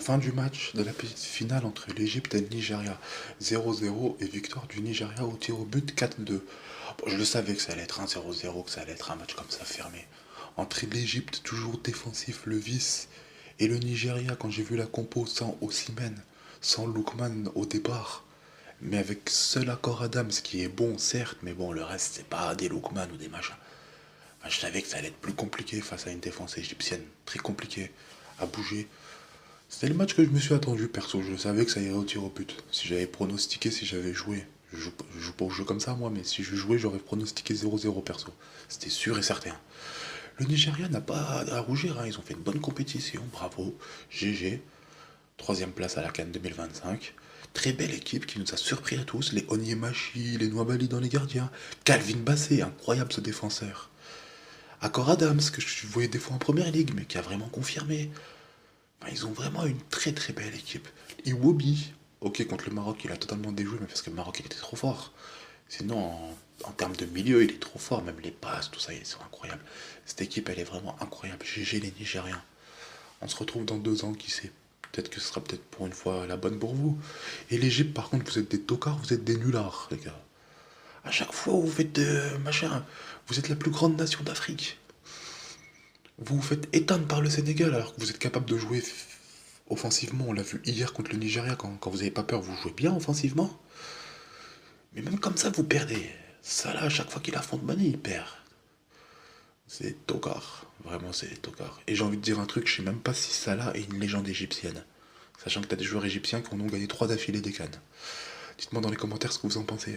Fin du match de la petite finale entre l'Égypte et le Nigeria. 0-0 et victoire du Nigeria au tir au but 4-2. Bon, je le savais que ça allait être un 0-0, que ça allait être un match comme ça fermé. Entre l'Égypte, toujours défensif, le vice, et le Nigeria, quand j'ai vu la compo sans Osimhen, sans Lookman au départ, mais avec seul accord Adams, qui est bon, certes, mais bon, le reste, c'est pas des Lookman ou des machins. Enfin, je savais que ça allait être plus compliqué face à une défense égyptienne, très compliqué à bouger. C'était le match que je me suis attendu, perso. Je savais que ça irait au tir au but. Si j'avais pronostiqué, si j'avais joué. Je joue pas au jeu comme ça, moi, mais si je jouais, j'aurais pronostiqué 0-0, perso. C'était sûr et certain. Le Nigeria n'a pas à rougir, hein. Ils ont fait une bonne compétition, bravo. GG. Troisième place à la CAN 2025. Très belle équipe qui nous a surpris à tous. Les Onyemachi, les Nouabali dans les gardiens. Calvin Bassé, incroyable ce défenseur. Accor Adams, que je voyais des fois en première ligue, mais qui a vraiment confirmé. Enfin, ils ont vraiment une très très belle équipe. Iwobi, ok, contre le Maroc, il a totalement déjoué, mais parce que le Maroc il était trop fort. Sinon, en termes de milieu, il est trop fort, même les passes, tout ça, ils sont incroyables. Cette équipe, elle est vraiment incroyable. GG les Nigériens. On se retrouve dans 2 ans, qui sait. Peut-être que ce sera peut-être pour une fois la bonne pour vous. Et l'Égypte, par contre, vous êtes des tocards, vous êtes des nullards, les gars. À chaque fois, vous faites machin. Vous êtes la plus grande nation d'Afrique. Vous vous faites éteindre par le Sénégal alors que vous êtes capable de jouer offensivement. On l'a vu hier contre le Nigeria, quand vous n'avez pas peur, vous jouez bien offensivement. Mais même comme ça, vous perdez. Ça là, à chaque fois qu'il affronte Mané, il perd. C'est tocard. Vraiment, c'est tocard. Et j'ai envie de dire un truc, je sais même pas si Salah est une légende égyptienne. Sachant que t'as des joueurs égyptiens qui en ont gagné 3 d'affilée des cannes. Dites-moi dans les commentaires ce que vous en pensez.